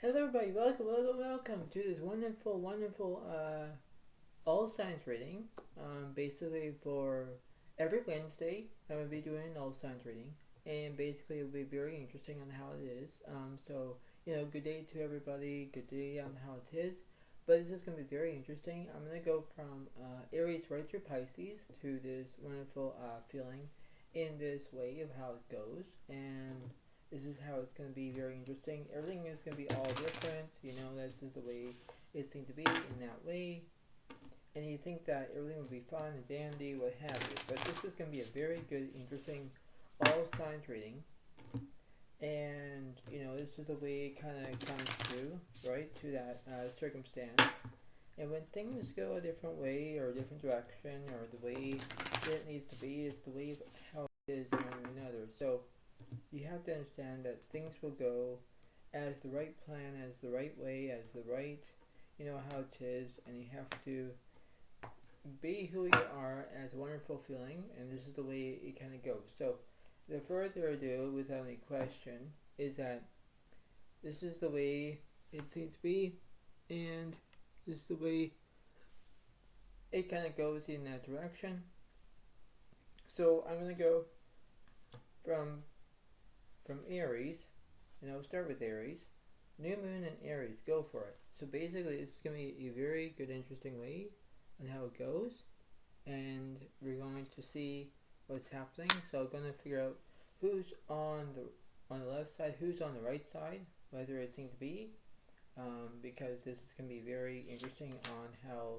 Hello everybody, welcome to this wonderful all signs reading. Basically for every Wednesday I'm going to be doing an all signs reading, and basically it'll be very interesting on how it is. Good day to everybody, good day on how it is. But this is going to be very interesting. I'm going to go from Aries right through Pisces to this wonderful feeling in this way of how it goes, and this is how it's going to be very interesting. Everything is going to be all different. This is the way it seems to be in that way. And you think that everything will be fun and dandy, what have you. But this is going to be a very good, interesting all signs reading. And, this is the way it kind of comes through, right, to that circumstance. And when things go a different way or a different direction or the way it needs to be, it's the way of how it is in one another. So you have to understand that things will go as the right plan, as the right way, as the right, how it is, and you have to be who you are as a wonderful feeling, and this is the way it kind of goes. So, the further ado, without any question, is that this is the way it seems to be, and this is the way it kind of goes in that direction. So, I'm going to go from Aries, and I'll start with Aries. New Moon and Aries, go for it. So basically, it's going to be a very good, interesting way on how it goes, and we're going to see what's happening. So I'm going to figure out who's on the left side, who's on the right side, whether it seems to be, because this is going to be very interesting on how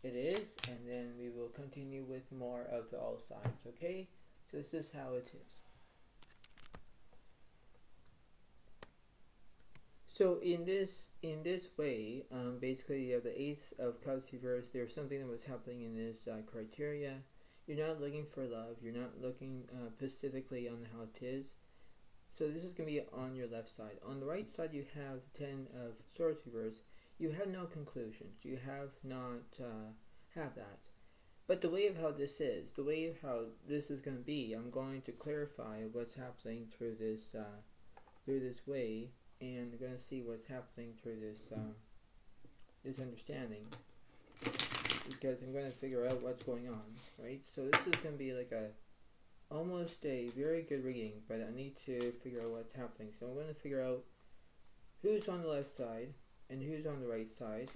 it is, and then we will continue with more of the all signs. Okay, so this is how it is. So in this way, basically you have the Ace of Cups reversed. There's something that was happening in this criteria. You're not looking for love. You're not looking specifically on how it is. So this is going to be on your left side. On the right side, you have the Ten of Swords reversed. You have no conclusions. You have not have that. But the way of how this is, the way of how this is going to be, I'm going to clarify what's happening through this way. And we're going to see what's happening through this understanding, because I'm going to figure out what's going on, right? So this is going to be like almost a very good reading, but I need to figure out what's happening. So I'm going to figure out who's on the left side and who's on the right side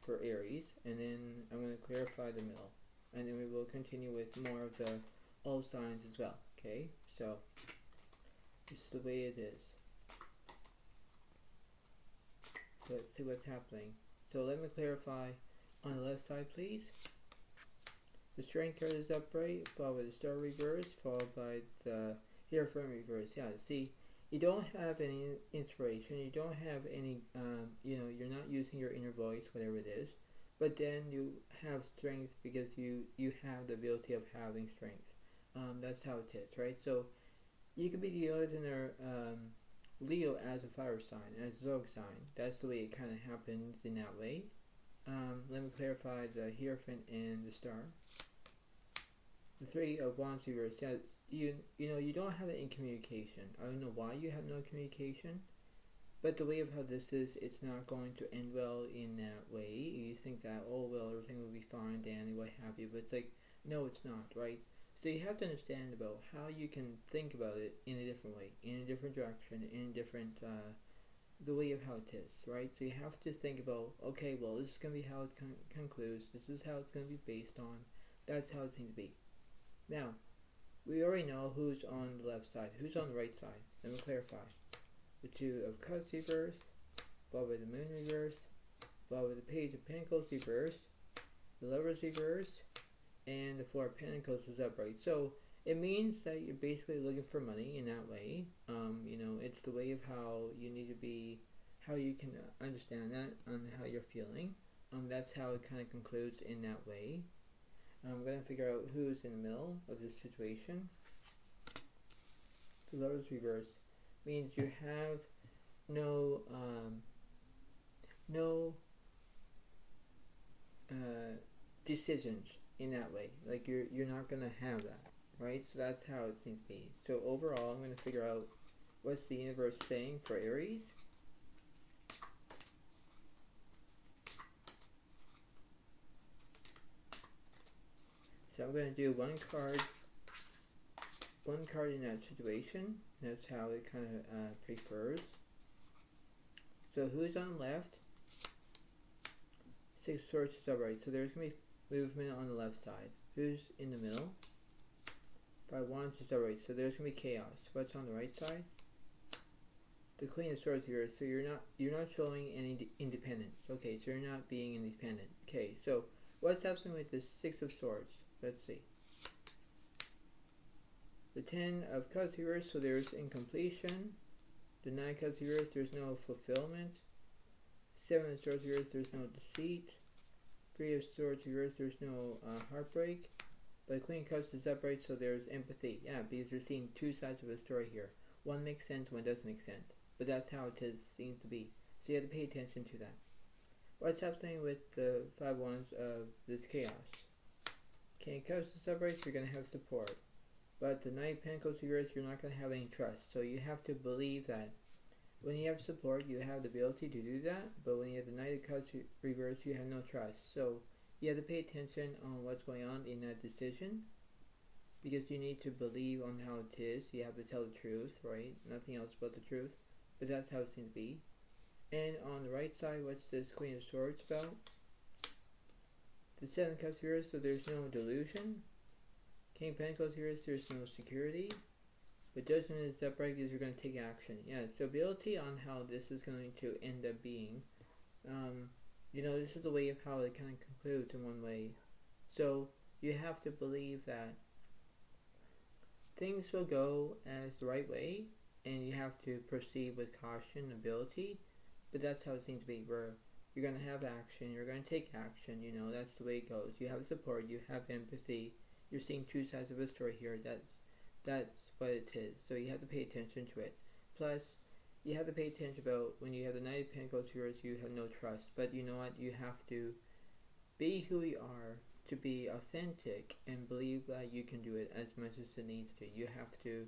for Aries, and then I'm going to clarify the middle, and then we will continue with more of the all signs as well. Okay, so this is the way it is. So let's see what's happening. So let me clarify on the left side, please. The Strength card is upright, followed by the Star reverse, followed by the Hierophant reverse. Yeah, see, you don't have any inspiration, you don't have any, you're not using your inner voice, whatever it is, but then you have strength because you have the ability of having strength. That's how it is, right? So you could be the ordinary Leo as a fire sign, as a zodiac sign. That's the way it kind of happens in that way. Let me clarify the Hierophant and the Star. The Three of Wands reverse. Yeah, you don't have it in communication. I don't know why you have no communication, but the way of how this is, it's not going to end well in that way. You think that, oh well, everything will be fine, Danny, what have you, but it's like, no, it's not, right? So you have to understand about how you can think about it in a different way, in a different direction, in a different, the way of how it is, right? So you have to think about, okay, well, this is going to be how it concludes, this is how it's going to be based on, that's how it seems to be. Now, we already know who's on the left side, who's on the right side. Let me clarify. The Two of Cups reversed, followed by the Moon reversed, followed by the Page of Pentacles reversed, the Lovers reversed, and the Four of Pentacles is upright. So it means that you're basically looking for money in that way. It's the way of how you need to be, how you can understand that, on how you're feeling. That's how it kind of concludes in that way. I'm going to figure out who's in the middle of this situation. The Lovers reverse means you have no decisions in that way. Like you're not gonna have that, right? So that's how it seems to be. So overall, I'm gonna figure out what's the universe saying for Aries. so I'm going to do one card in that situation. That's how it kind of prefers. So who's on the left? Six of Swords is upright, so there's going to be movement on the left side. Who's in the middle? Five of Wands is upright, so there's going to be chaos. What's on the right side? The Queen of Swords here, so you're not showing any independence. Okay, so you're not being independent. Okay, so what's happening with the Six of Swords? Let's see. The Ten of Cups reverse, so there's incompletion. The Nine of Cups reverse, there's no fulfillment. Seven of Swords reverse, there's no deceit. Three of Swords reverse, there's no heartbreak. But the Queen of Cups is upright, so there's empathy. Yeah, because you're seeing two sides of a story here. One makes sense, one doesn't make sense. But that's how it seems to be. So you have to pay attention to that. What's happening with the Five Wands of this chaos? King of Cups is upright, so you're going to have support. But the Knight of Pentacles reverse, you're not going to have any trust. So you have to believe that when you have support, you have the ability to do that. But when you have the Knight of Cups reverse, you have no trust. So you have to pay attention on what's going on in that decision. Because you need to believe on how it is. You have to tell the truth, right? Nothing else but the truth. But that's how it seems to be. And on the right side, what's this Queen of Swords about? The Seven of Cups reverse, so there's no delusion. King of Pentacles reverse, there's no security. But Judgment is upright because you're going to take action. Yeah, stability on how this is going to end up being. This is a way of how it kind of concludes in one way. So you have to believe that things will go as the right way, and you have to proceed with caution and ability. But that's how it seems to be, where you're going to have action, you're going to take action, that's the way it goes. You have support, you have empathy. You're seeing two sides of a story here. That's what it is. So you have to pay attention to it. Plus, you have to pay attention about when you have the Knight of Pentacles here, you have no trust. But you know what? You have to be who you are, to be authentic, and believe that you can do it as much as it needs to. You have to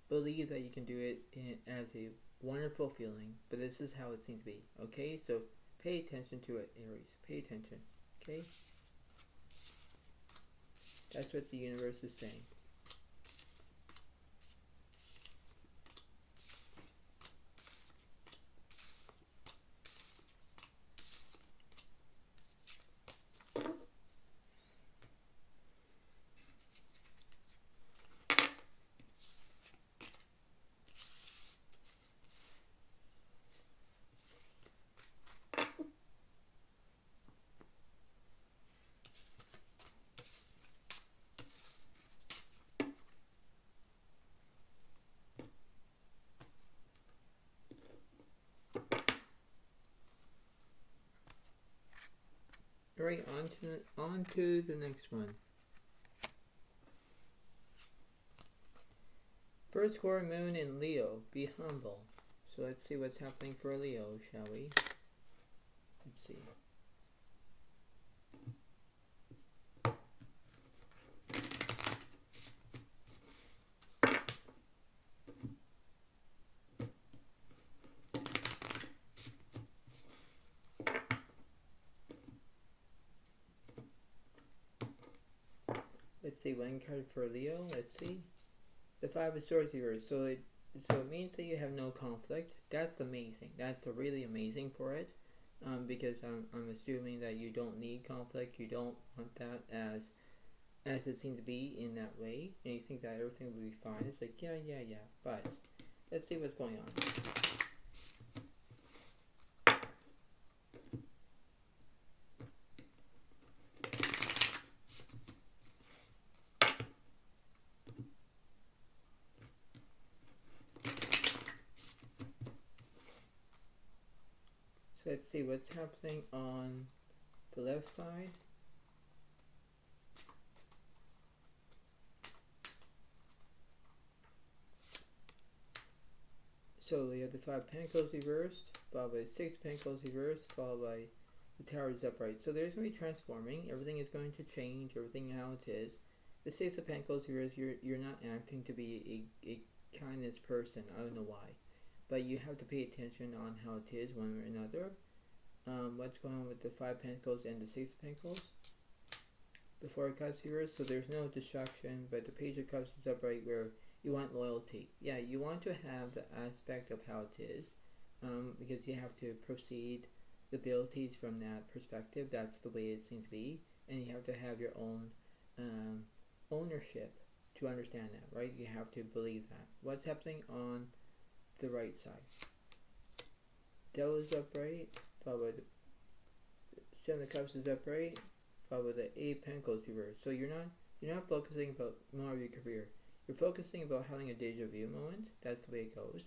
believe that you can do it as a wonderful feeling. But this is how it seems to be. Okay? So pay attention to it, Aries. Pay attention. Okay? That's what the universe is saying. Alright, on to the next one. First quarter moon in Leo, be humble. So let's see what's happening for Leo, shall we? Let's see. Let's see, one card for Leo. Let's see. The Five of Swords reverse. So it means that you have no conflict. That's amazing. That's really amazing for it. Because I'm assuming that you don't need conflict. You don't want that as it seems to be in that way. And you think that everything will be fine. It's like, yeah. But let's see what's going on. Let's see what's happening on the left side. So we have the Five of Pentacles reversed, followed by Six of Pentacles reversed, followed by the Tower is upright. So there's going to be transforming. Everything is going to change. Everything how it is. The Six of Pentacles reversed. You're not acting to be a kindness person. I don't know why. But you have to pay attention on how it is one way or another. What's going on with the Five of Pentacles and the Six of Pentacles? the Four of Cups here, so there's no distraction, but the Page of Cups is upright where you want loyalty. Yeah, you want to have the aspect of how it is, because you have to proceed the abilities from that perspective. That's the way it seems to be, and you have to have your own ownership to understand that, right? You have to believe that. What's happening on the right side? Devil is upright, followed by the Seven of Cups is upright, followed by the Eight of Pentacles reversed. So you're not focusing about more of your career. You're focusing about having a deja vu moment. That's the way it goes.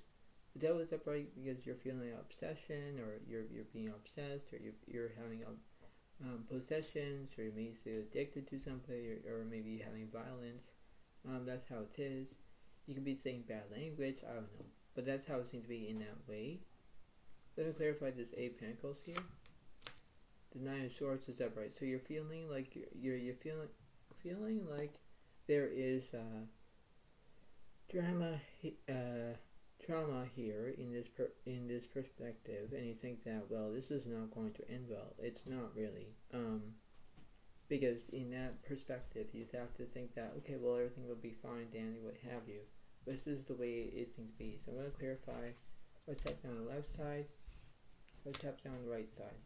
The Devil is upright because you're feeling an obsession, or you're being obsessed, or you're having possessions, or you may be addicted to somebody, or maybe having violence. That's how it is. You can be saying bad language, I don't know, but that's how it seems to be in that way. Let me clarify this Eight of Pentacles here. The Nine of Swords is upright, so you're feeling like you're feeling like there is trauma here in this perspective, and you think that, well, this is not going to end well. It's not really, because in that perspective you have to think that, okay, well, everything will be fine, dandy, what have you. This is the way it seems to be. So I'm going to clarify what's happening on the left side, what's happening on the right side.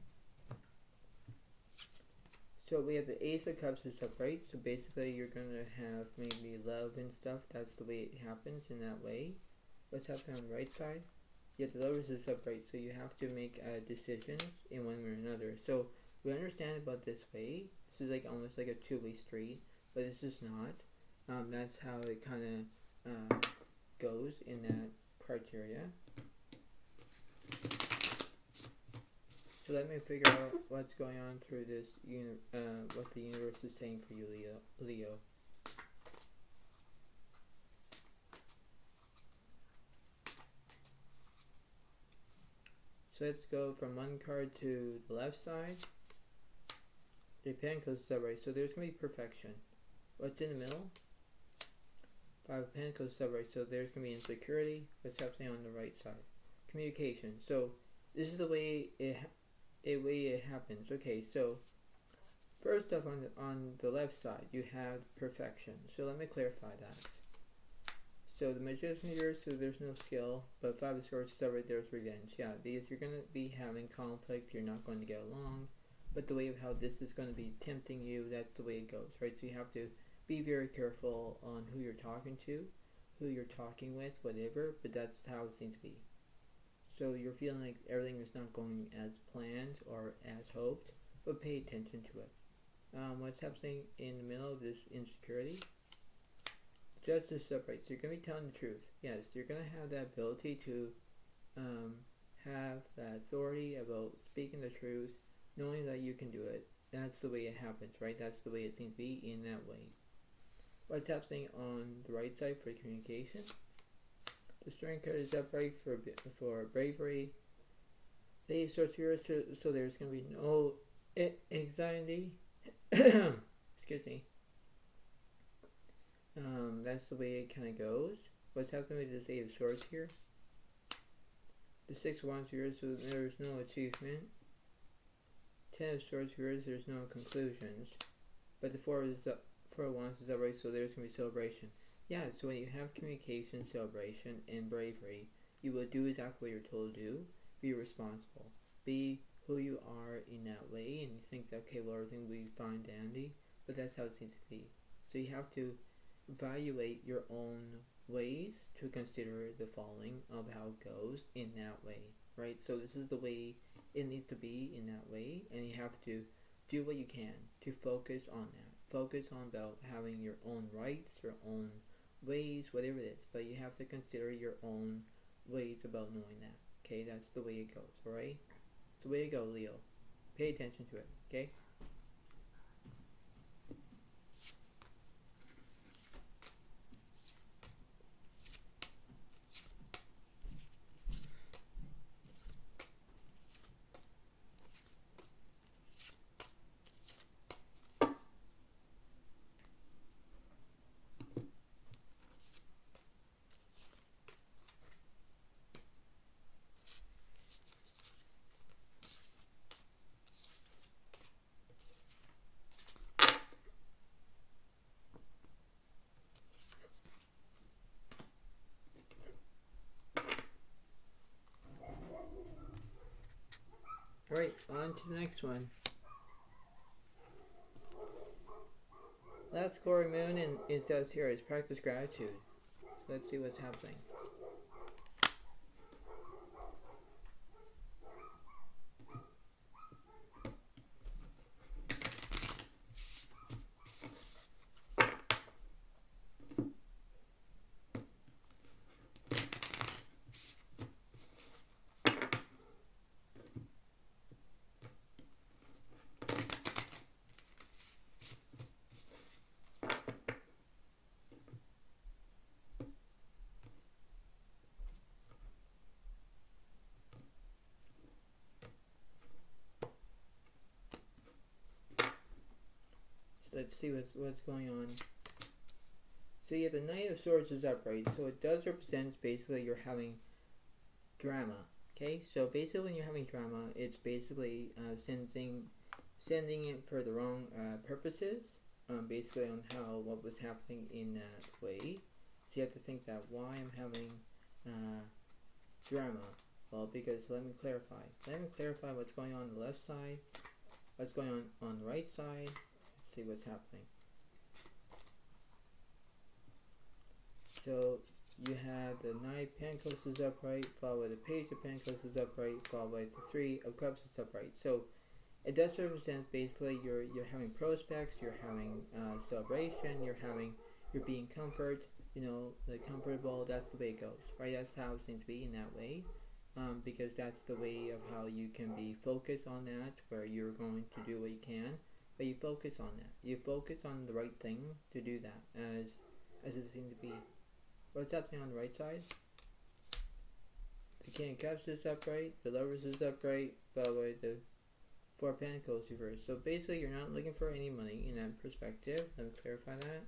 So we have the Ace of Cups is upright, so basically you're going to have maybe love and stuff. That's the way it happens in that way. What's happening on the right side? Yeah, the Lovers is upright, so you have to make decisions in one way or another. So we understand about this way. This is like almost like a two-way street, but this is not. That's how it kind of goes in that criteria. So let me figure out what's going on through this, what the universe is saying for you, Leo. So let's go from one card to the left side. The Pentacles is upright, so there's going to be perfection. What's in the middle? Five of Pentacles is upright, so there's going to be insecurity. What's happening on the right side? Communication. So this is the way it happens. Okay, so first off, on the left side you have perfection. So let me clarify that. So the Magician here, so there's no skill, but Five of Swords is upright, there's revenge. Yeah, because you're going to be having conflict, you're not going to get along, but the way of how this is going to be tempting you, that's the way it goes, right? So you have to be very careful on who you're talking to, who you're talking with, whatever, but that's how it seems to be. So you're feeling like everything is not going as planned or as hoped, but pay attention to it. What's happening in the middle of this insecurity? Justice is upright, so you're going to be telling the truth. Yes, you're going to have that ability to have that authority about speaking the truth, knowing that you can do it. That's the way it happens, right? That's the way it seems to be in that way. What's happening on the right side for communication? The Strength card is upright for bravery. The Ace of Swords here, so there's going to be no anxiety. Excuse me. That's the way it kind of goes. What's happening with this Eight of Swords here? The Six of Wands here, so there's no achievement. Ten of Swords here, there's no conclusions. But the Four of Wands is upright, so there's going to be celebration. Yeah, so when you have communication, celebration, and bravery, you will do exactly what you're told to do. Be responsible. Be who you are in that way, and you think that, okay, well, everything will be fine, dandy, but that's how it seems to be. So you have to evaluate your own ways to consider the following of how it goes in that way, right? So this is the way it needs to be in that way, and you have to do what you can to focus on that. Focus on about having your own rights, your own ways, whatever it is, but you have to consider your own ways about knowing that. Okay, that's the way it goes. All right, it's the way it goes, Leo. Pay attention to it. Okay. Right, on to the next one. Last quarter moon in Sagittarius, practice gratitude. Let's see what's happening. Let's see what's going on. So you have the Knight of Swords is upright, so it does represent basically you're having drama. Okay, so basically when you're having drama, it's basically sending it for the wrong purposes. Basically on what was happening in that way. So you have to think that why I'm having drama. Well, because let me clarify. Let me clarify what's going on the left side, what's going on the right side. See what's happening. So you have the Knight of Pentacles is upright, followed by the Page of Pentacles is upright, followed by the Three of Cups is upright. So it does represent basically you're having prospects, you're having celebration, you're being comfort, the comfortable. That's the way it goes, right? That's how it seems to be in that way. Because that's the way of how you can be focused on that, where you're going to do what you can. But you focus on that. You focus on the right thing to do that, as it seems to be. What's happening on the right side? The King of Cups is upright, the Lovers is upright, followed by the Four of Pentacles reversed. So basically, you're not looking for any money in that perspective. Let me clarify that.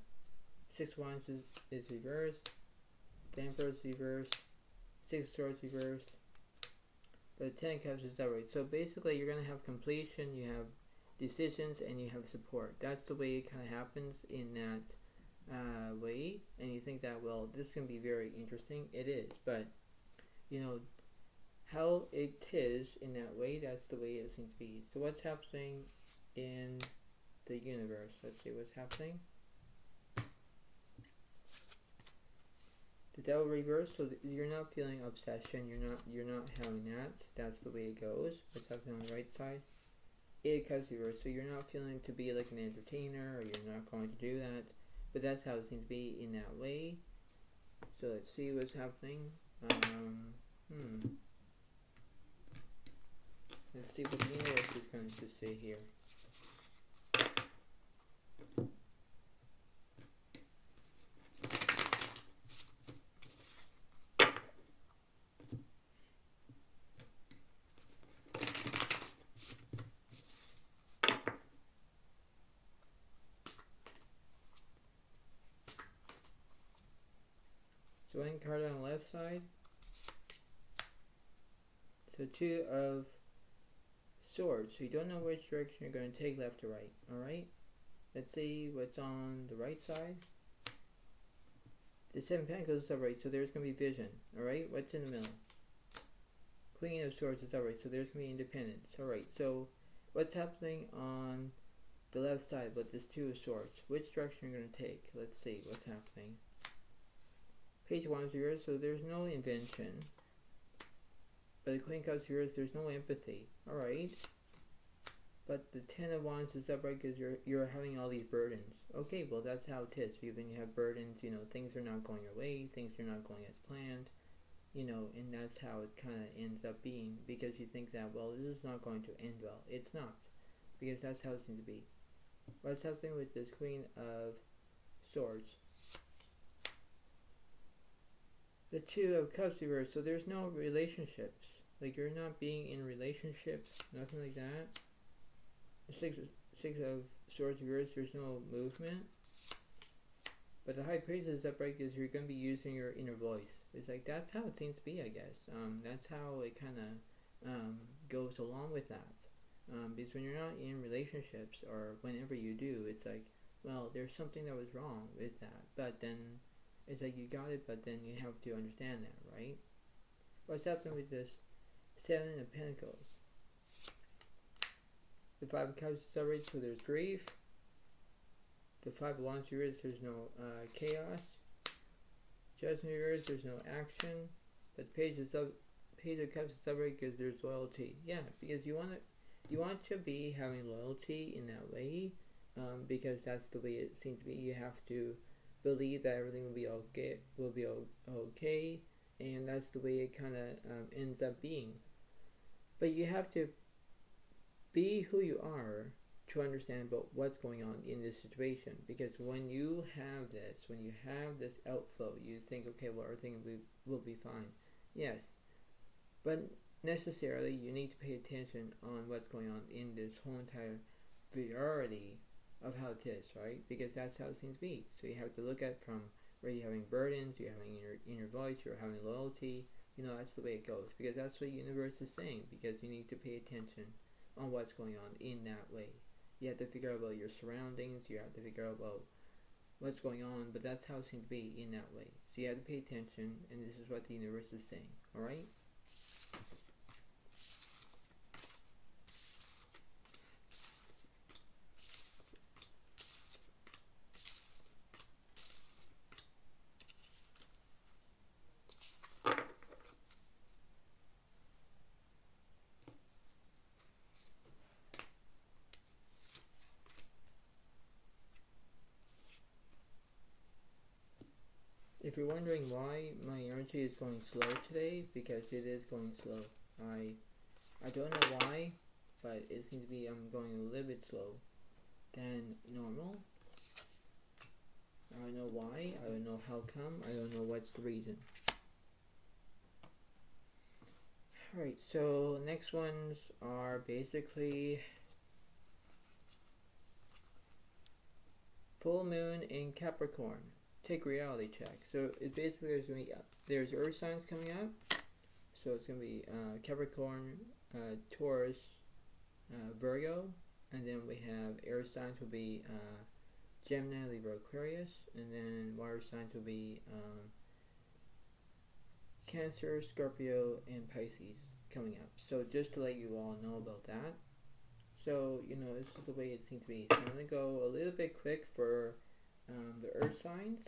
Six of Wands is reversed. The Emperor is reversed. Six of Swords reversed. But the Ten of Cups is upright. So basically, you're going to have completion. You have decisions and you have support. That's the way it kind of happens in that way. And you think that, well, this can be very interesting. It is, but how it is in that way, that's the way it seems to be. So what's happening in the universe? Let's see what's happening. The Devil reversed, so you're not feeling obsession. You're not having that. That's the way it goes. What's happening on the right side? Eight of Cups reversed, so you're not feeling to be like an entertainer, or you're not going to do that, but that's how it seems to be in that way. So let's see what's happening. Let's see what the universe is going to say here. So one card on the left side. So Two of Swords. So you don't know which direction you're going to take, left or right. Alright? Let's see what's on the right side. The Seven of Pentacles is upright, so there's going to be vision. Alright? What's in the middle? Queen of Swords is upright, so there's going to be independence. Alright, so what's happening on the left side with this Two of Swords? Which direction you're going to take? Let's see what's happening. Page of Wands reversed, so there's no invention. But the Queen of Cups reversed, there's no empathy. Alright. But the Ten of Wands is upright because you're having all these burdens. Okay, well that's how it is. When you have burdens, things are not going your way, things are not going as planned, and that's how it kind of ends up being, because you think that, well, this is not going to end well. It's not, because that's how it seems to be. What's happening with this Queen of Swords? The Two of Cups reversed, so there's no relationships. Like, you're not being in relationships, nothing like that. The Six of Swords reversed, there's no movement. But the High Priest is upright because you're going to be using your inner voice. It's like, that's how it seems to be, I guess. That's how it kind of goes along with that. Because when you're not in relationships, or whenever you do, it's like, well, there's something that was wrong with that. But then it's like, you got it, but then you have to understand that, right? What's happening with this Seven of Pentacles? The Five of Cups is upright, so there's grief. The Five of Wands reversed, there's no chaos. Judgment reversed, there's no action. But Page of Cups is upright because there's loyalty. Yeah, because you want to be having loyalty in that way, because that's the way it seems to be. You have to believe that everything will be okay, and that's the way it kind of ends up being. But you have to be who you are to understand about what's going on in this situation, because when you have this outflow, you think, okay, well, everything will be fine. Yes, but necessarily you need to pay attention on what's going on in this whole entire variety of how it is, right? Because that's how it seems to be. So you have to look at from where you're having burdens, you're having your inner voice, you're having loyalty. That's the way it goes, because that's what the universe is saying, because you need to pay attention on what's going on in that way. You have to figure out about your surroundings, you have to figure out about what's going on, but that's how it seems to be in that way. So you have to pay attention, and this is what the universe is saying, alright? If you're wondering why my energy is going slow today, because it is going slow. I don't know why, but it seems to be I'm going a little bit slow than normal. I don't know why, I don't know how come, I don't know what's the reason. Alright, so next ones are basically full moon in Capricorn. Take reality check. So it's basically there's Earth signs coming up. So it's gonna be Capricorn, Taurus, Virgo, and then we have air signs will be Gemini, Libra, Aquarius, and then water signs will be Cancer, Scorpio, and Pisces coming up. So just to let you all know about that. So this is the way it seems to be. So I'm gonna go a little bit quick for the Earth signs.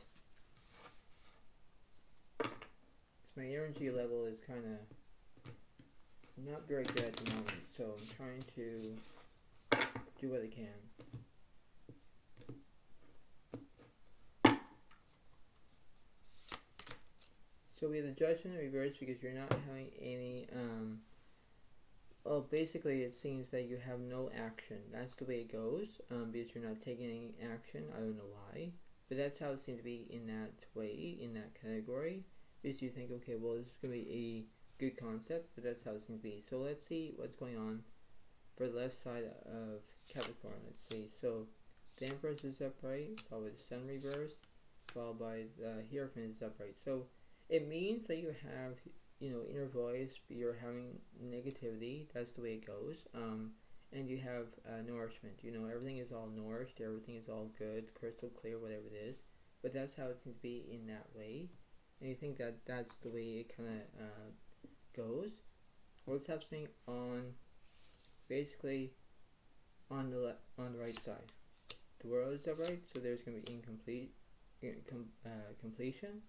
My energy level is kind of not very good at the moment, so I'm trying to do what I can. So we have the Judgment in reverse because you're not having any, well, basically it seems that you have no action. That's the way it goes, because you're not taking any action. I don't know why, but that's how it seems to be in that way, in that category. Because you think, okay, well, this is going to be a good concept, but that's how it's going to be. So let's see what's going on for the left side of Capricorn. Let's see. So the Empress is upright, followed by the Sun reversed, followed by the Hierophant is upright. So it means that you have, inner voice, but you're having negativity. That's the way it goes. And you have nourishment. Everything is all nourished. Everything is all good, crystal clear, whatever it is. But that's how it seems to be in that way. And you think that that's the way it kind of goes. What's happening basically on the right side? The world is upright, so there's going to be completion.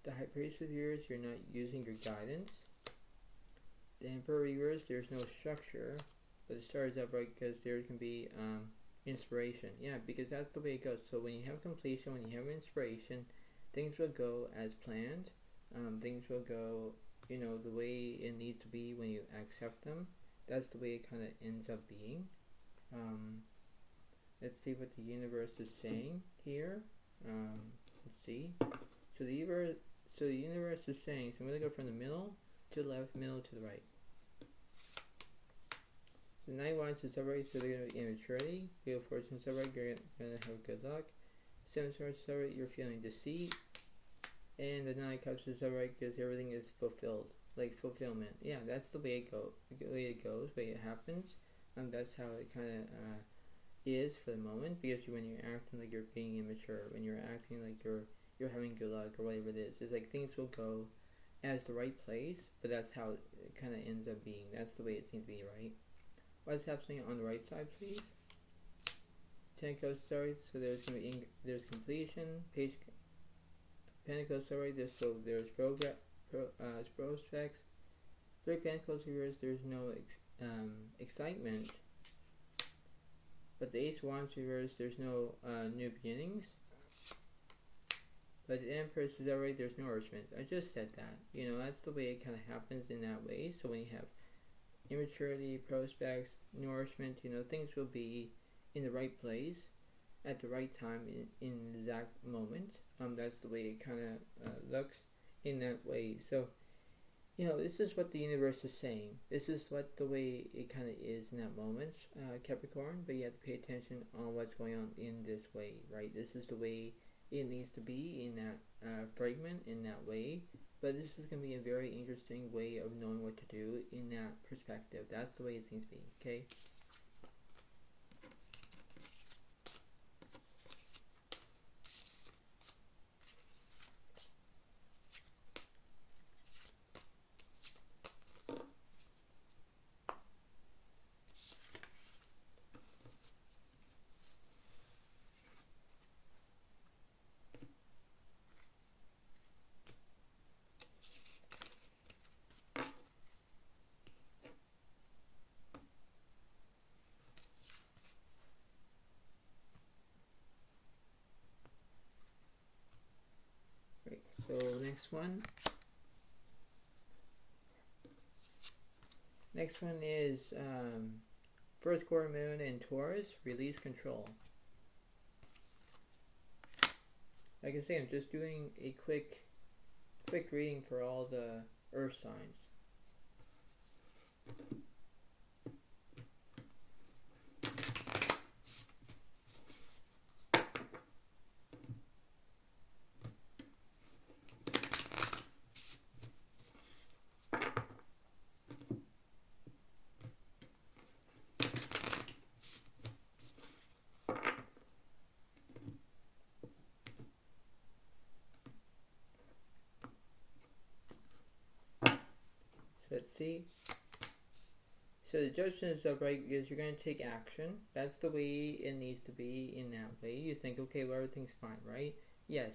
The High Priest with yours, you're not using your guidance. The Emperor reverse, there's no structure, but the Star is upright because there's going to be inspiration. Yeah, because that's the way it goes. So when you have completion, when you have inspiration, things will go as planned. Things will go, the way it needs to be when you accept them. That's the way it kind of ends up being. Let's see what the universe is saying here. Let's see. So the universe is saying, so I'm going to go from the middle to the left, middle to the right. So 9 Wands is upright, so they're going to be immaturity. Wheel of Fortune is upright, you're going to have good luck. 7 Swords is upright, you're feeling deceit. And the 9 Cups is upright because everything is fulfilled, like fulfillment. Yeah, that's the way it goes, the way it happens. That's how it kind of is for the moment, because when you're acting like you're being immature, when you're acting like you're having good luck or whatever it is, it's like things will go as the right place, but that's how it kind of ends up being. That's the way it seems to be, right? What's happening on the right side, please? Ten of Pentacles, sorry. So there's going to be there's completion. Page of Pentacles, sorry. There's prospects. Three of Pentacles reversed. There's no excitement. But the Ace of Wands reversed. There's no new beginnings. But the Empress is alright. There's nourishment. I just said that. You know, that's the way it kind of happens in that way. So when you have immaturity, prospects, nourishment, you know, things will be in the right place at the right time in that moment. That's the way it kind of looks in that way. So, you know, this is what the universe is saying. This is what the way it kind of is in that moment, Capricorn. But you have to pay attention on what's going on in this way, right? This is the way it needs to be in that fragment, in that way. But this is going to be a very interesting way of knowing what to do in that perspective. That's the way it seems to be, okay? So next one. Next one is first quarter moon in Taurus, release control. Like I say, I'm just doing a quick reading for all the Earth signs. Let's see. So the judgment is upright because you're going to take action. That's the way it needs to be in that way. You think, okay, well, everything's fine, right? Yes.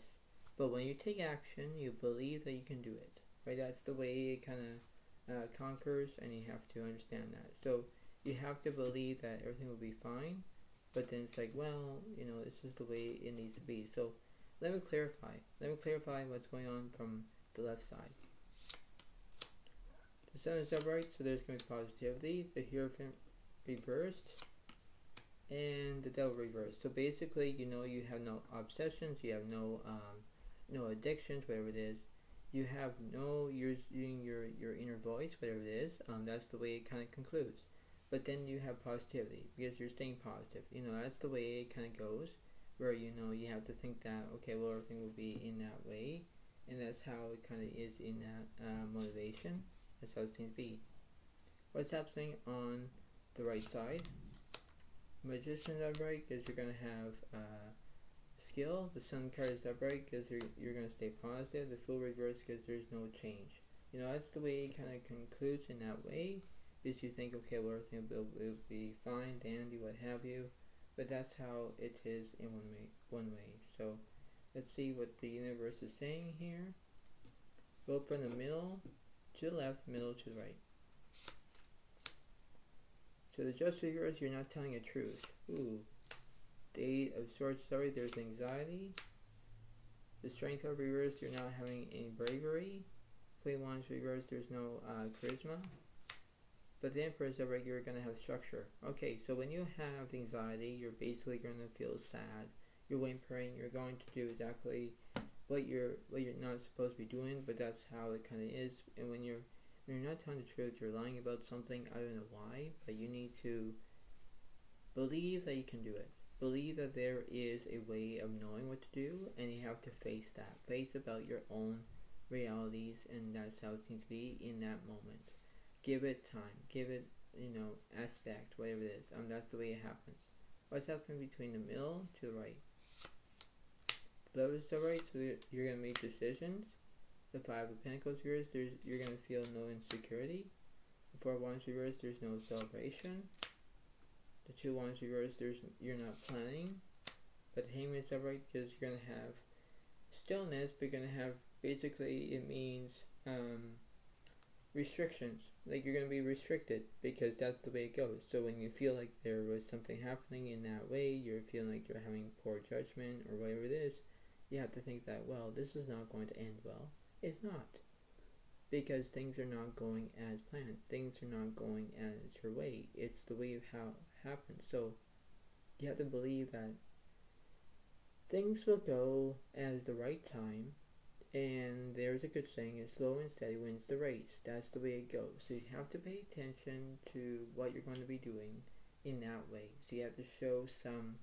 But when you take action, you believe that you can do it, right? That's the way it kind of conquers, and you have to understand that. So you have to believe that everything will be fine, but then it's like, well, you know, this is the way it needs to be. So let me clarify. Let me clarify what's going on from the left side. The Sun is upright, so there's going to be positivity. The Hierophant reversed, and the Devil reversed. So basically, you know, you have no obsessions, you have no addictions, whatever it is. You have no, you're using your inner voice, whatever it is. That's the way it kind of concludes. But then you have positivity because you're staying positive. You know, that's the way it kind of goes. Where you know you have to think that, okay, well, everything will be in that way, and that's how it kind of is in that motivation. That's how it seems to be. What's happening on the right side? Magician's upright because you're going to have skill. The Sun card is upright because you're going to stay positive. The Fool reversed because there's no change. You know, that's the way it kind of concludes in that way. Is you think, okay, well, everything will be fine, dandy, what have you. But that's how it is in one way. So let's see what the universe is saying here. Go from the middle to the left, middle to the right. So the Just reverse, you're not telling the truth. Ooh. The Eight of Swords, sorry, there's anxiety. The Strength of reverse, you're not having any bravery. Queen Wands reverse, there's no charisma. But the Emperor is upright, you're going to have structure. Okay, so when you have anxiety, you're basically going to feel sad. You're whimpering, you're going to do exactly what you're not supposed to be doing, but that's how it kind of is. And when you're not telling the truth, you're lying about something. I don't know why, but you need to believe that you can do it. Believe that there is a way of knowing what to do, and you have to face that. Face about your own realities, and that's how it seems to be in that moment. Give it time. Give it, aspect, whatever it is. That's the way it happens. What's happening between the middle to the right? The Love is the right, so you're going to make decisions. The Five of Pentacles reversed, you're going to feel no insecurity. The Four of Wands reversed, there's no celebration. The 2 wands reversed, you're not planning. But the Hangman is upright because you're going to have stillness, but you're going to have, basically, it means restrictions. Like, you're going to be restricted because that's the way it goes. So when you feel like there was something happening in that way, you're feeling like you're having poor judgment or whatever it is, you have to think that, well, this is not going to end well. It's not. Because things are not going as planned. Things are not going as your way. It's the way of how it happens. So you have to believe that things will go as the right time. And there's a good saying, is slow and steady wins the race. That's the way it goes. So you have to pay attention to what you're going to be doing in that way. So you have to show some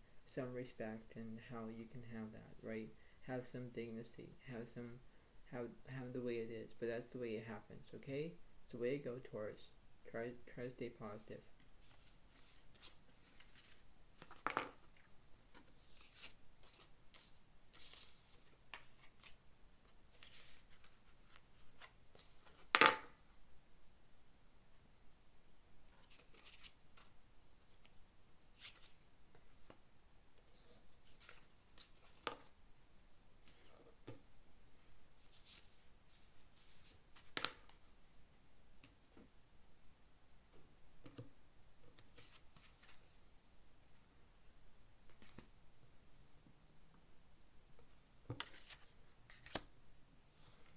respect and how you can have that, right? Have some dignity, have the way it is, but that's the way it happens, okay? It's the way it goes, Taurus. Try to stay positive.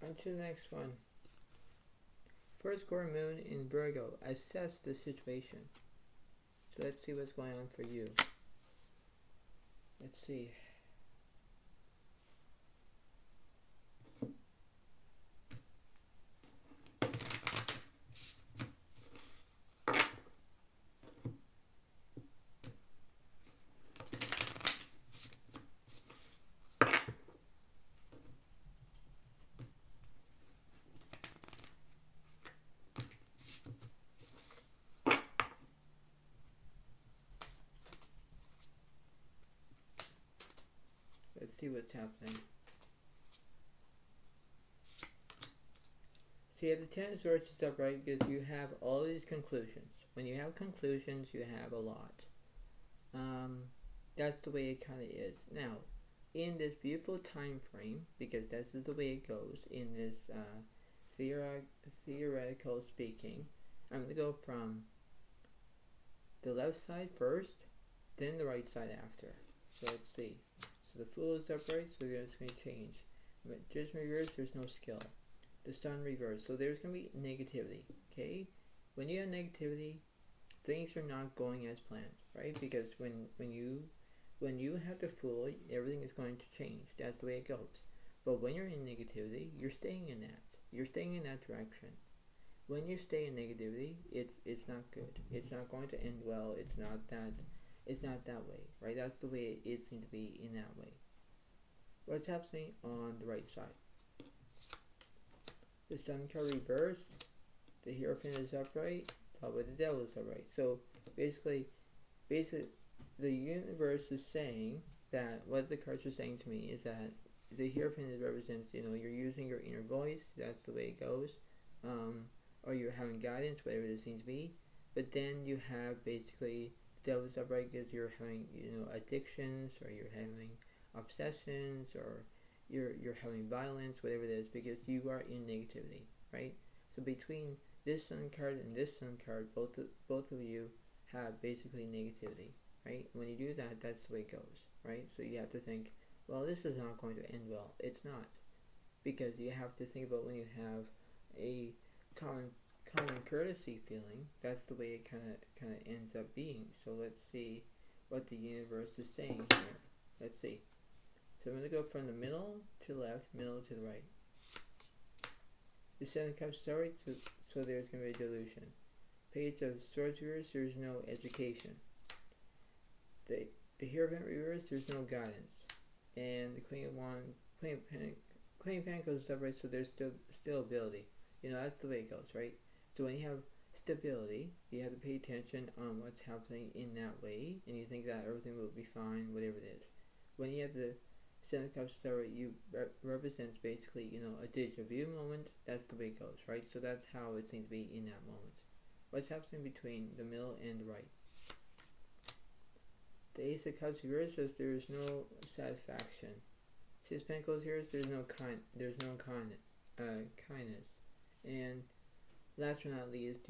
On to the next one. First square moon in Virgo. Assess the situation. So let's see what's going on for you. Let's see. Let's see what's happening. See, at the Ten of Swords is upright because you have all these conclusions. When you have conclusions, you have a lot. That's the way it kind of is. Now, in this beautiful time frame, because this is the way it goes, in this theoretical speaking, I'm going to go from the left side first, then the right side after. So let's see. So the Fool is upright, so it's going to change. But Judgment reverse, there's no skill. The Sun reversed, so there's going to be negativity, okay? When you have negativity, things are not going as planned, right? Because when you have the Fool, everything is going to change. That's the way it goes. But when you're in negativity, you're staying in that. You're staying in that direction. When you stay in negativity, it's not good. It's not going to end well. It's not that way, right? That's the way it seems to be in that way. What's happening on the right side? The Sun card reversed, the Hierophant is upright, but the Devil is upright. So basically, the universe is saying that what the cards are saying to me is that the Hierophant represents, you're using your inner voice. That's the way it goes, or you're having guidance, whatever it seems to be. But then you have basically the Devil is upright because you're having, addictions, or you're having obsessions, or you're having violence, whatever it is, because you are in negativity, right? So between this Sun card and this Sun card, both of you have basically negativity, right? When you do that, that's the way it goes, right? So you have to think, well, this is not going to end well. It's not, because you have to think about when you have a common courtesy feeling. That's the way it kind of ends up being. So let's see what the universe is saying here. Let's see. So I'm going to go from the middle to the left, middle to the right. The Seven of Cups started, so there's going to be a delusion. Page of Swords reverse, there's no education. The Hierophant reverse, there's no guidance. And the Queen of Pentacles is upright, so there's still ability. That's the way it goes, right? So when you have stability, you have to pay attention on what's happening in that way, and you think that everything will be fine, whatever it is. When you have the Seven of Cups story, you represents basically, a deja vu moment. That's the way it goes, right? So that's how it seems to be in that moment. What's happening between the middle and the right? The Ace of Cups reverse says there's no satisfaction. Six of Pentacles here, there's no kindness. And last but not least,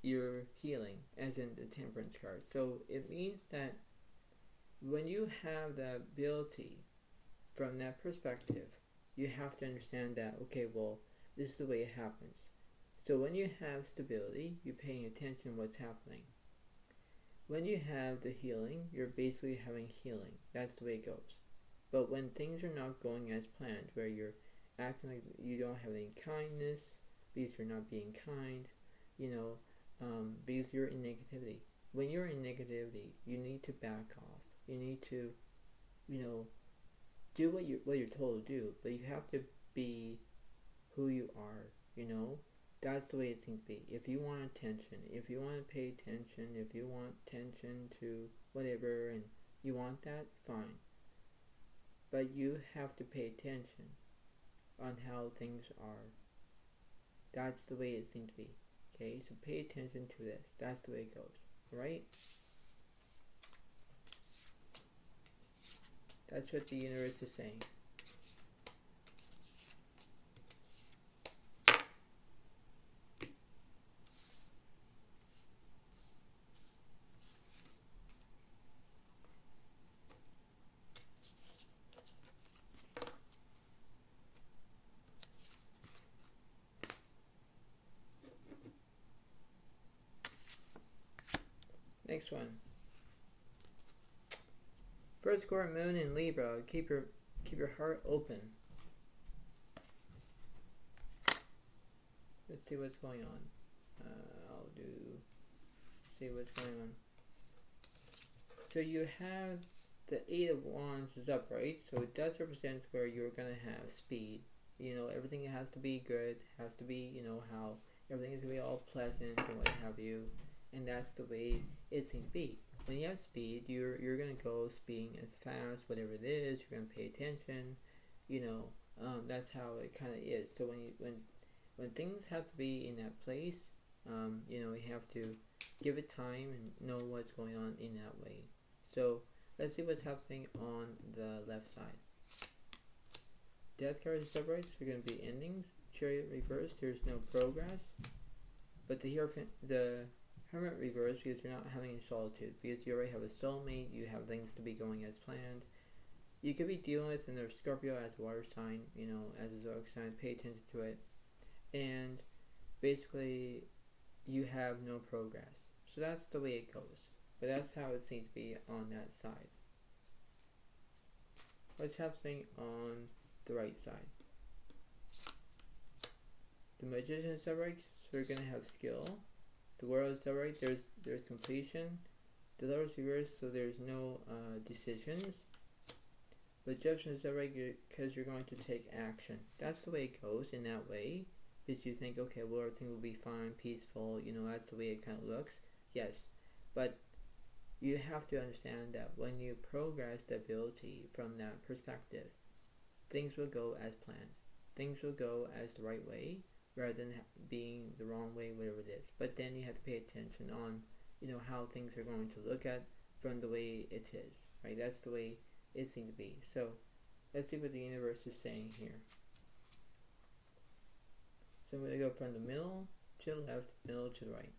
you're healing, as in the Temperance card. So it means that when you have the ability from that perspective, you have to understand that, okay, well, this is the way it happens. So when you have stability, you're paying attention to what's happening. When you have the healing, you're basically having healing. That's the way it goes. But when things are not going as planned, where you're acting like you don't have any kindness, because you're not being kind, because you're in negativity. When you're in negativity, you need to back off. You need to, do what you're told to do, but you have to be who you are, That's the way it seems to be. If you want attention, if you want to pay attention, if you want attention to whatever, and you want that, fine. But you have to pay attention on how things are. That's the way it seems to be. Okay, so pay attention to this. That's the way it goes, right? That's what the universe is saying. Next one. First quarter moon in Libra. Keep your heart open. Let's see what's going on. See what's going on. So you have the Eight of Wands is upright, so it does represent where you're gonna have speed. Everything has to be good. Has to be, how everything is gonna be all pleasant and what have you. And that's the way it seems to be. When you have speed, you're gonna go speeding as fast, whatever it is. You're gonna pay attention. That's how it kind of is. So when things have to be in that place, you have to give it time and know what's going on in that way. So let's see what's happening on the left side. Death card is upright, so you're gonna be endings. Chariot reverse, there's no progress. But the Hermit reverse, because you're not having any solitude, because you already have a soulmate, you have things to be going as planned. You could be dealing with another Scorpio as a water sign, as a zodiac sign, pay attention to it. And basically, you have no progress. So that's the way it goes. But that's how it seems to be on that side. What's happening on the right side? The Magician is upright, so you're going to have skill. The World is upright, there's completion. The Lover's reverse, so there's no decisions. But Judgment is upright because you're going to take action. That's the way it goes in that way. Because you think, okay, well, everything will be fine, peaceful, that's the way it kind of looks. Yes, but you have to understand that when you progress the ability from that perspective, things will go as planned. Things will go as the right way, rather than being the wrong way, whatever it is. But then you have to pay attention on, how things are going to look at from the way it is, right? That's the way it seems to be. So let's see what the universe is saying here. So I'm going to go from the middle to the left, middle to the right.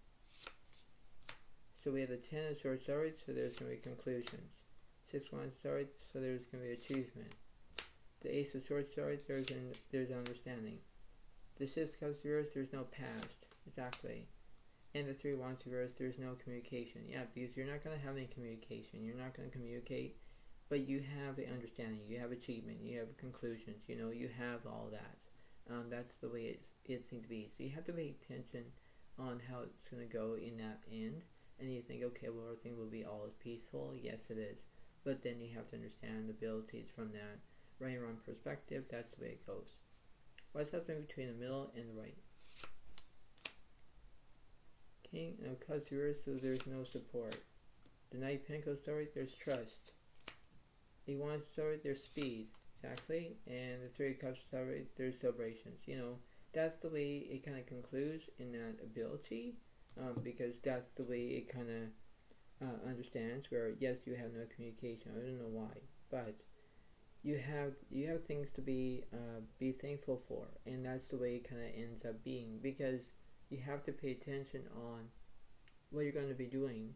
So we have the 10 of Swords upright, so there's going to be conclusions. 6 of Wands upright, so there's going to be achievement. The Ace of Swords upright, there's understanding. The 6 of Cups reverse, there's no past. Exactly. And the 3 of Wands reverse, there's no communication. Yeah, because you're not going to have any communication. You're not going to communicate, but you have the understanding. You have achievement. You have conclusions. You have all that. That's the way it seems to be. So you have to pay attention on how it's going to go in that end. And you think, okay, well, everything will be all peaceful. Yes, it is. But then you have to understand the abilities from that right and wrong perspective. That's the way it goes. What's happening between the middle and the right? King of Cups reverse, so there's no support. The Knight of Pentacles upright, there's trust. The Wands upright, there's speed. Exactly. And the 3 of Cups upright, there's celebrations. That's the way it kind of concludes in that ability. Because that's the way it kind of understands where yes, you have no communication. I don't know why, but you have things to be thankful for, and that's the way it kind of ends up being, because you have to pay attention on what you're going to be doing,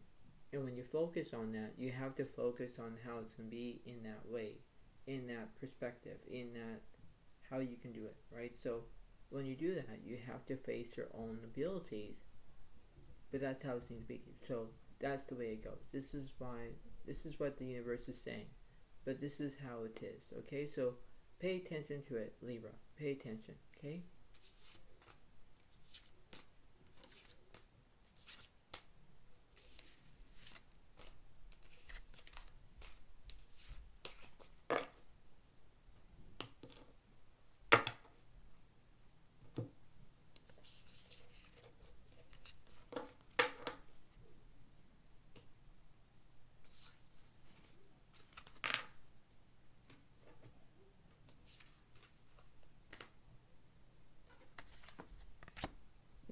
and when you focus on that, you have to focus on how it's going to be in that way, in that perspective, in that how you can do it, right? So when you do that, you have to face your own abilities, but that's how it's going to be. So that's the way it goes. This is what the universe is saying, but this is how it is, okay? So pay attention to it, Libra. Pay attention, okay?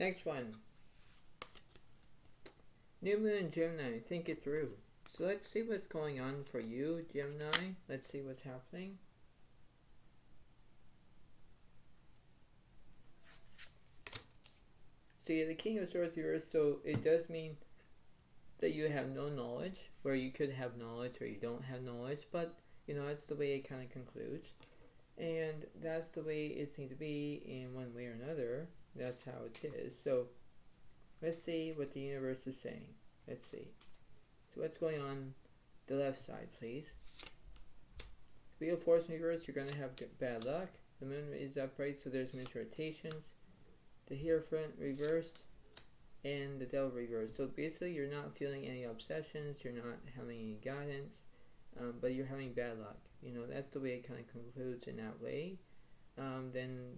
Next one. New Moon in Gemini. Think it through. So let's see what's going on for you, Gemini. Let's see what's happening. So you have the King of Swords reversed, so it does mean that you have no knowledge, where you could have knowledge or you don't have knowledge, but that's the way it kind of concludes. And that's the way it seems to be in one way or another. That's how it is. So let's see what the universe is saying. Let's see. So what's going on the left side, please? Wheel of Fortune reverse, you're going to have bad luck. The moon is upright, so there's misrotations. The Hierophant reversed, and the Devil reversed. So basically, you're not feeling any obsessions, you're not having any guidance, but you're having bad luck. That's the way it kind of concludes in that way. Then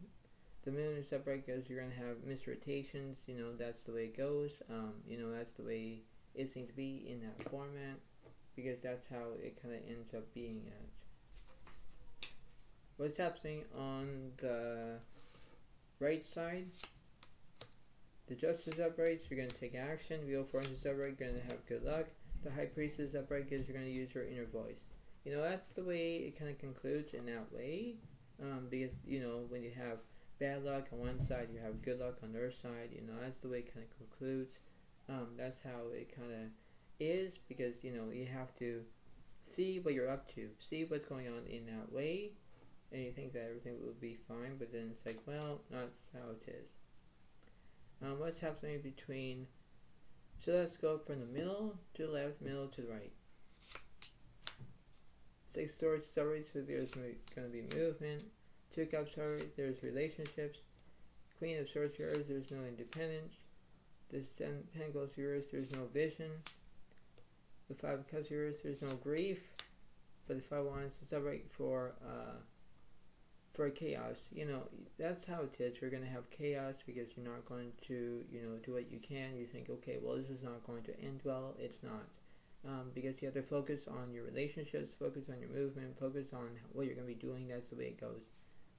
the moon is upright because you're going to have misrotations. That's the way it goes. That's the way it seems to be in that format, because that's how it kind of ends up being at. What's happening on the right side? The Justice is upright, so you're going to take action. Wheel of Fortune is upright, you're going to have good luck. The High Priestess is upright because you're going to use your inner voice. That's the way it kind of concludes in that way. Because, when you have bad luck on one side, you have good luck on the other side. That's the way it kind of concludes. That's how it kind of is, because, you have to see what you're up to, see what's going on in that way, and you think that everything will be fine, but then it's like, well, that's how it is. What's happening between, so let's go from the middle to the left, middle to the right. Six Swords stories, so there's going to be movement. Two Cups stories, there's relationships. Queen of Swords reversed, there's no independence. The Ten Pentacles reversed, there's no vision. The Five of Cups reversed, there's no grief. But the Five of Wands is upright for chaos. That's how it is. You're going to have chaos because you're not going to, do what you can. You think, okay, well, this is not going to end well. It's not. Because you have to focus on your relationships, focus on your movement, focus on what you're going to be doing. That's the way it goes.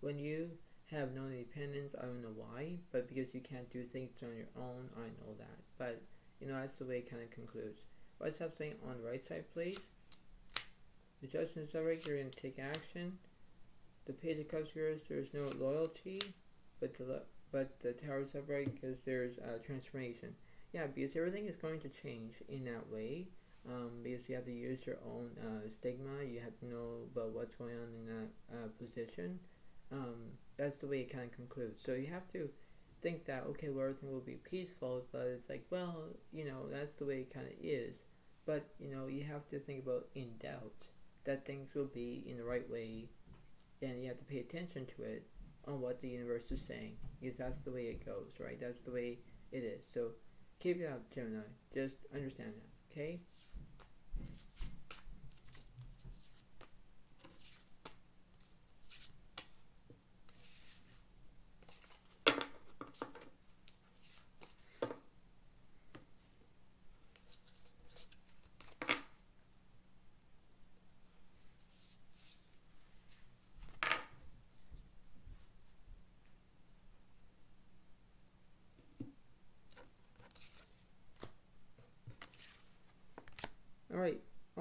When you have no independence, I don't know why, but because you can't do things on your own, I know that. But, that's the way it kind of concludes. What's happening on the right side, please? The Judgment is upright, you're going to take action. The Page of Cups reversed, there's no loyalty, but the Tower is upright because there's transformation. Yeah, because everything is going to change in that way. Because you have to use your own stigma, you have to know about what's going on in that position. That's the way it kind of concludes. So you have to think that, okay, well, everything will be peaceful, but it's like, well, that's the way it kind of is. But, you have to think about in doubt that things will be in the right way, and you have to pay attention to it on what the universe is saying, because that's the way it goes, right? That's the way it is. So keep it up, Gemini. Just understand that, okay?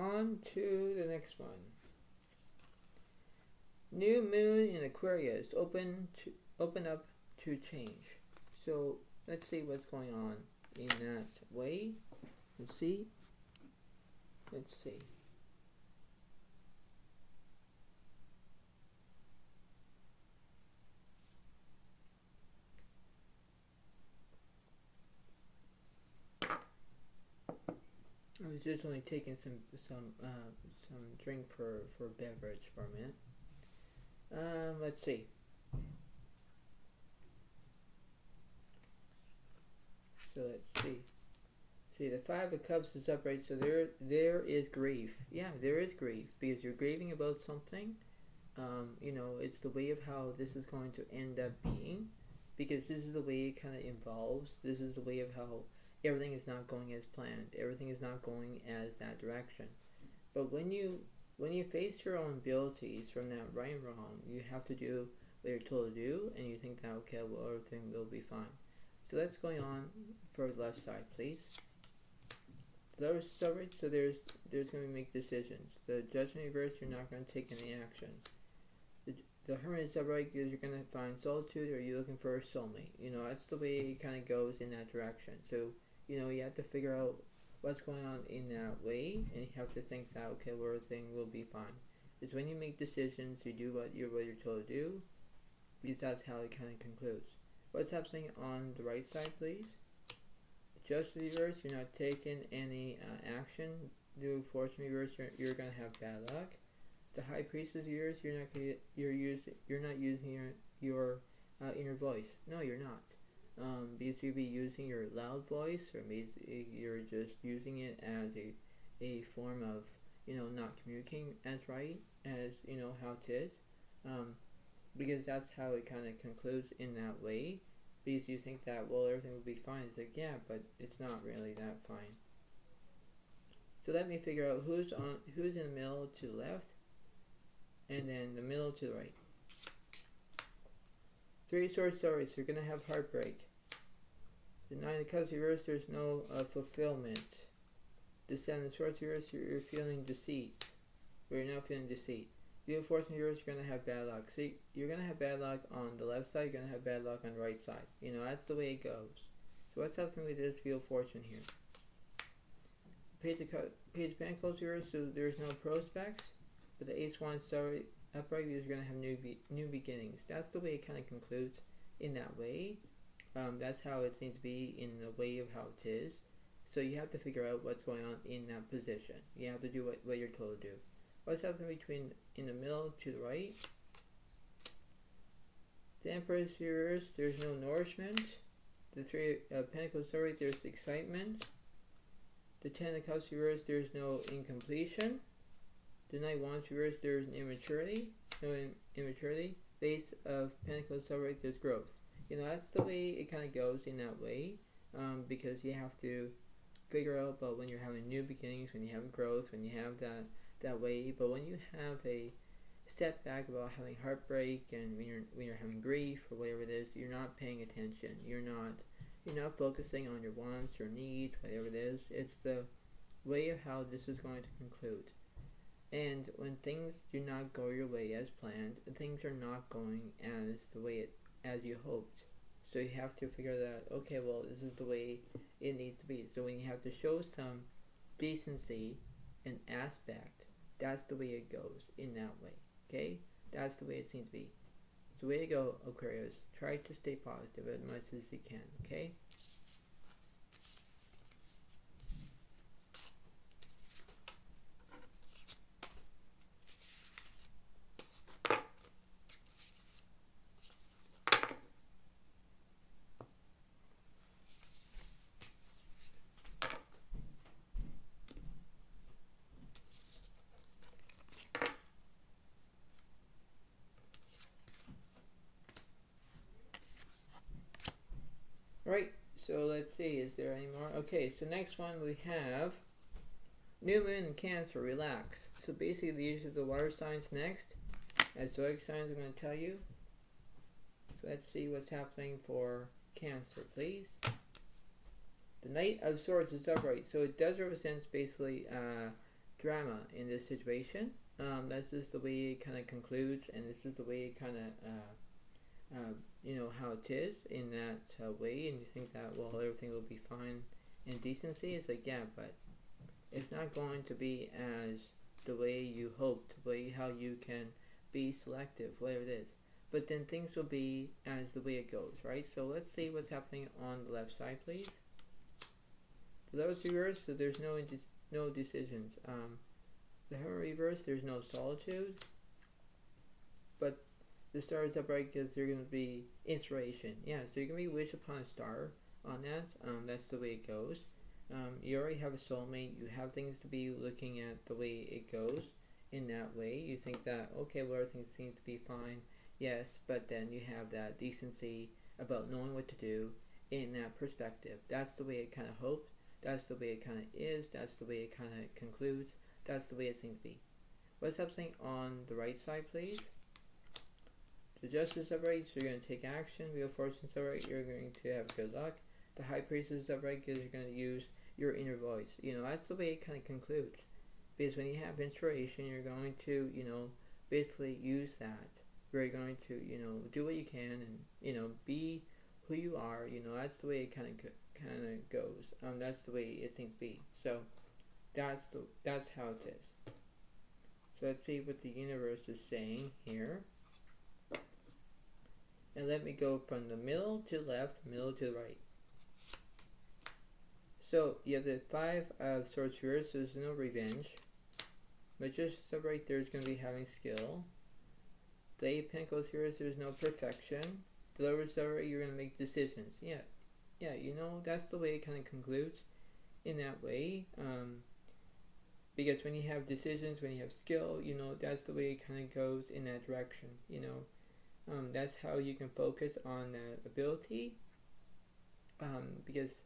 on to the next one. New moon in Aquarius, open up to change. So let's see what's going on in that way. Let's see. I was just only taking some drink for beverage for a minute. Let's see. So let's see. See, the Five of Cups is upright, so there is grief. Yeah, there is grief because you're grieving about something. It's the way of how this is going to end up being, because this is the way it kind of involves. This is the way of how everything is not going as planned. Everything is not going as that direction. But when you face your own abilities from that right and wrong, you have to do what you're told to do, and you think that, okay, well, everything will be fine. So that's going on for the left side, please. The left side, so there's going to make decisions. The Judgment reverse, you're not going to take any action. The Hermit is upright because you're going to find solitude, or you're looking for a soulmate. That's the way it kind of goes in that direction. So, you have to figure out what's going on in that way, and you have to think that, okay, well, everything will be fine. It's when you make decisions, you do what you're told to do, because that's how it kind of concludes. What's happening on the right side, please? Justice reverse, you're not taking any action. The Fortune reverse, you're going to have bad luck. The High Priestess reverse, you're not using your inner voice. No, you're not. Because you'll be using your loud voice, or maybe you're just using it as a form of not communicating as right as how it is. Because that's how it kind of concludes in that way. Because you think that, well, everything will be fine. It's like, yeah, but it's not really that fine. So let me figure out who's in the middle to the left, and then the middle to the right. Three of Swords, so you're going to have heartbreak. The Nine of Cups reverse, there's no fulfillment. The Seven of Swords reverse, you're feeling deceit. Or you're not feeling deceit. The Fortune reverse, you're going to have bad luck. See, you're going to have bad luck on the left side, you're going to have bad luck on the right side. That's the way it goes. So what's happening with this Wheel of Fortune here? Page of Pentacles reverse, so there's no prospects. But the Ace of Wands upright, because you're going to have new beginnings. That's the way it kind of concludes in that way. That's how it seems to be in the way of how it is. So you have to figure out what's going on in that position. You have to do what you're told to do. What's happening in the middle to the right? The Empress reverse, there's no nourishment. The Three of Pentacles upright, there's excitement. The Ten of Cups reverse, there's no incompletion. The Knight of Wands reverse, there's no immaturity. The Ace of Pentacles upright, there's growth. That's the way it kind of goes in that way, because you have to figure out about when you're having new beginnings, when you have growth, when you have that way. But when you have a setback about having heartbreak, and when you're having grief or whatever it is, you're not paying attention. You're not focusing on your wants or needs, whatever it is. It's the way of how this is going to conclude. And when things do not go your way as planned, things are not going as you hoped. So you have to figure that, okay, well, this is the way it needs to be. So when you have to show some decency and aspect, that's the way it goes in that way. Okay? That's the way it seems to be. It's the way to go, Aquarius. Try to stay positive as much as you can. Okay? Right, so let's see, is there any more? Okay, so next one we have New Moon in Cancer, relax. So basically these are the water signs next. As zodiac signs, I'm going to tell you. So let's see what's happening for Cancer, please. The Knight of Swords is upright, so it does represent basically drama in this situation. That's just the way it kind of concludes, and this is the way it kind of, how it is in that way, and you think that, well, everything will be fine in decency. It's like, yeah, but it's not going to be as the way you hoped, the way how you can be selective, whatever it is. But then things will be as the way it goes, right? So let's see what's happening on the left side, please. The Lotus reverse, so there's no decisions. The Hermit reverse, there's no solitude. But the stars upright because they're going to be inspiration. Yeah, so you're going to be wish upon a star on that. That's the way it goes. You already have a soulmate. You have things to be looking at the way it goes in that way. You think that, okay, well, everything seems to be fine. Yes, but then you have that decency about knowing what to do in that perspective. That's the way it kind of hopes. That's the way it kind of is. That's the way it kind of concludes. That's the way it seems to be. What's happening on the right side, please? The Justice upright, so you're going to take action. Wheel of Fortune upright, you're going to have good luck. The High Priestess upright, because you're going to use your inner voice. That's the way it kind of concludes. Because when you have inspiration, you're going to, basically use that. You're going to, do what you can and, be who you are. That's the way it kind of goes. That's the way it seems to be. So that's how it is. So let's see what the universe is saying here. And let me go from the middle to the left, middle to the right. So you have the Five of Swords reverse, so there's no revenge. Magician upright, there's going to be having skill. The Eight of Pentacles reverse, there's no perfection. The Lovers upright, you're going to make decisions. Yeah, that's the way it kind of concludes in that way. Because when you have decisions, when you have skill, that's the way it kind of goes in that direction. That's how you can focus on that ability. Because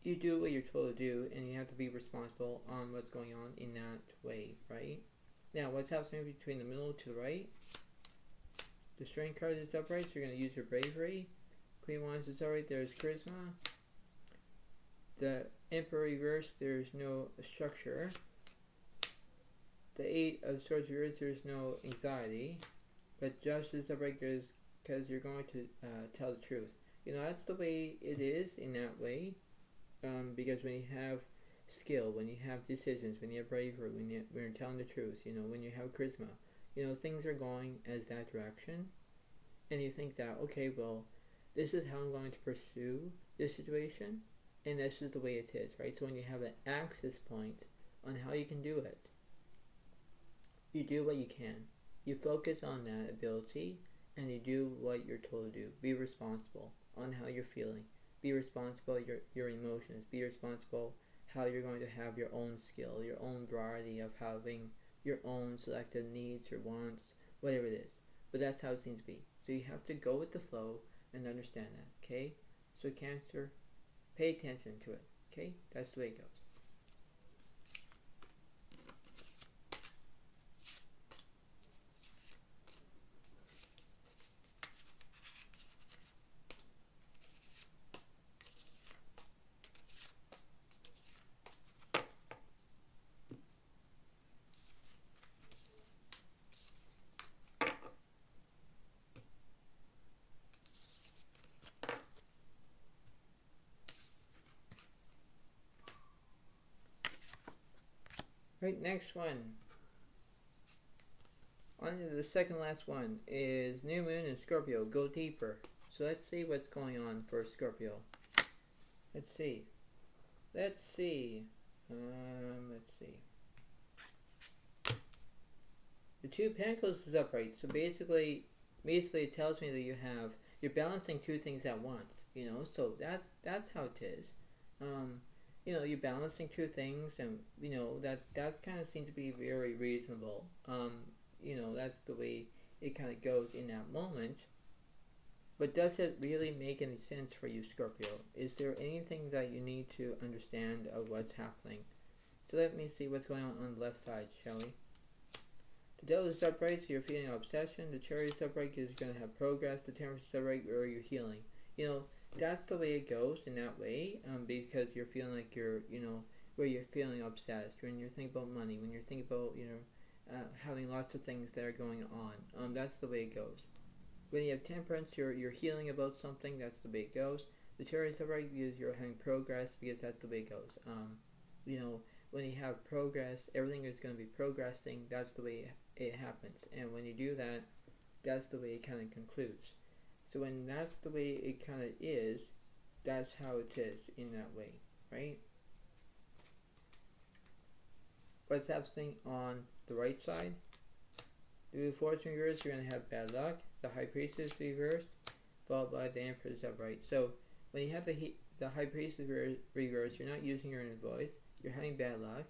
you do what you're told to do, and you have to be responsible on what's going on in that way, right? Now, what's happening between the middle to the right? The Strength card is upright, so you're going to use your bravery. Queen of Wands is upright, there's charisma. The Emperor reverse, there's no structure. The Eight of Swords reverse, there's no anxiety. But Justice upright because you're going to tell the truth. That's the way it is in that way. Because when you have skill, when you have decisions, when you have bravery, when you're telling the truth, when you have charisma, things are going as that direction. And you think that, okay, well, this is how I'm going to pursue this situation. And this is the way it is, right? So when you have an access point on how you can do it, you do what you can. You focus on that ability, and you do what you're told to do. Be responsible on how you're feeling. Be responsible your emotions. Be responsible how you're going to have your own skill, your own variety of having your own selected needs or wants, whatever it is. But that's how it seems to be. So you have to go with the flow and understand that, okay? So Cancer, pay attention to it, okay? That's the way it goes. Right, next one. On to the second last one is New Moon in Scorpio. Go deeper. So let's see what's going on for Scorpio. Let's see. Let's see. The Two of Pentacles is upright. So basically it tells me that you're balancing two things at once. So that's how it is. You're balancing two things, and that kind of seems to be very reasonable. That's the way it kind of goes in that moment. But does it really make any sense for you, Scorpio? Is there anything that you need to understand of what's happening? So let me see what's going on the left side, shall we? The Devil is upright, so you're feeling obsession. The Chariot is upright because you're going to have progress. The Temperance is upright, where you're healing. That's the way it goes in that way, because you're feeling like you're, where you're feeling obsessed, when you're thinking about money, when you're thinking about, having lots of things that are going on. That's the way it goes. When you have temperance, you're healing about something. That's the way it goes. The Taurus are right because you're having progress, because that's the way it goes. When you have progress, everything is going to be progressing. That's the way it happens. And when you do that, that's the way it kind of concludes. So when that's the way it kind of is, that's how it is in that way, right? What's happening on the right side? The Fortune reverse, you're going to have bad luck. The High Priestess reversed, followed by the Empress upright. So when you have the High Priestess reverse, you're not using your inner voice. You're having bad luck,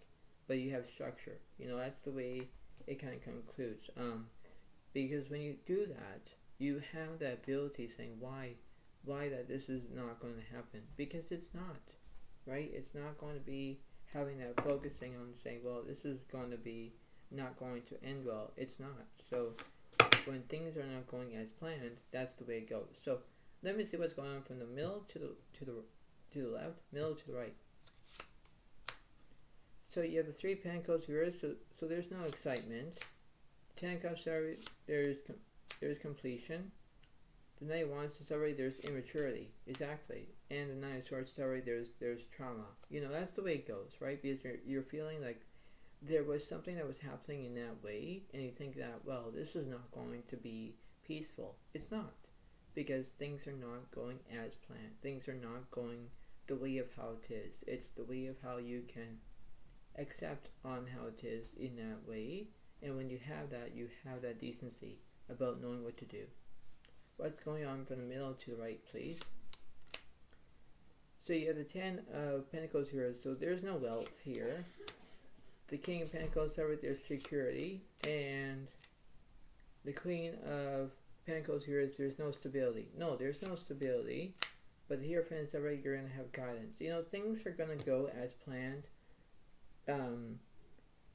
but you have structure. That's the way it kind of concludes. Because when you do that, you have that ability saying why that this is not going to happen. Because it's not, right? It's not going to be having that focusing on saying, well, this is going to be not going to end well. It's not. So when things are not going as planned, that's the way it goes. So let me see what's going on from the middle to the left, middle to the right. So you have the Three Pentacles reversed, so there's no excitement. Ten of Cups, there's completion. The Knight of Wands is already, there's immaturity, exactly. And the Nine of Swords is already, there's trauma. That's the way it goes, right? Because you're feeling like there was something that was happening in that way, and you think that, well, this is not going to be peaceful. It's not, because things are not going as planned. Things are not going the way of how it is. It's the way of how you can accept on how it is in that way. And when you have that decency about knowing what to do. What's going on from the middle to the right, please? So you have the Ten of Pentacles here, so there's no wealth here. The King of Pentacles, there's security. And the Queen of Pentacles here is there's no stability. No, there's no stability. But the Hierophant is already, you're going to have guidance. Things are going to go as planned.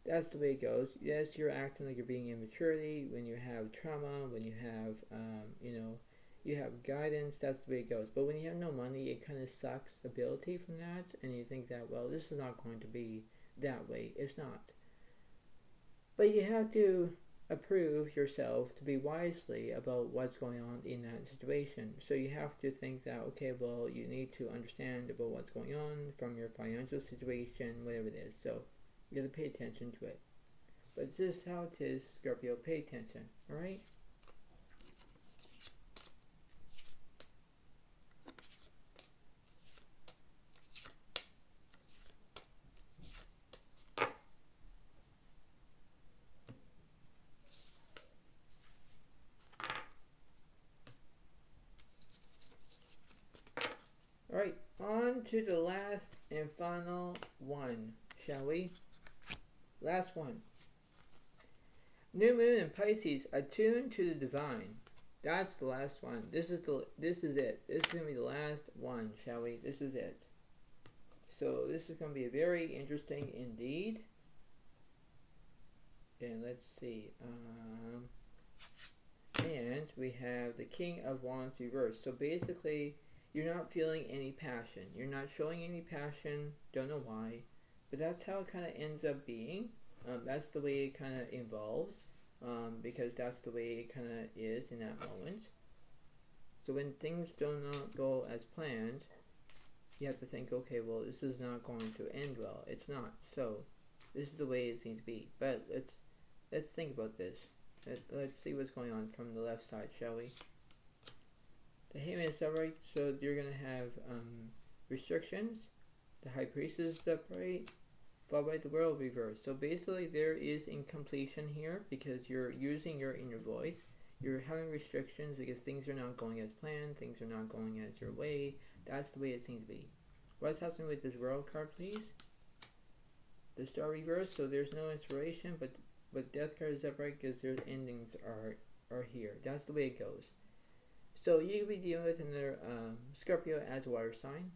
That's the way it goes. Yes, you're acting like you're being immaturity when you have trauma, when you have, you have guidance. That's the way it goes. But when you have no money, it kind of sucks ability from that, and you think that, well, this is not going to be that way. It's not. But you have to approve yourself to be wisely about what's going on in that situation. So you have to think that, okay, well, you need to understand about what's going on from your financial situation, whatever it is. So you got to pay attention to it. But this is how it is, Scorpio. Pay attention, alright? Alright, on to the last and final one, shall we? Last one. New moon in Pisces, attuned to the divine. That's the last one. This is it. This is going to be the last one, shall we? This is it. So this is going to be very interesting indeed. And let's see. And we have the King of Wands reversed. So basically, you're not feeling any passion. You're not showing any passion. Don't know why. But that's how it kind of ends up being. That's the way it kind of evolves. Because that's the way it kind of is in that moment. So when things do not go as planned, you have to think, okay, well, this is not going to end well. It's not. So this is the way it seems to be. But let's think about this. Let's see what's going on from the left side, shall we? The Hangman is upright, so you're going to have restrictions. The High Priestess is upright, followed by the World reversed. So basically there is incompletion here because you're using your inner voice. You're having restrictions because things are not going as planned. Things are not going as your way. That's the way it seems to be. What's happening with this World card, please? The Star reversed, so there's no inspiration, but Death card is upright because there's endings are here. That's the way it goes. So you could be dealing with another Scorpio as a water sign,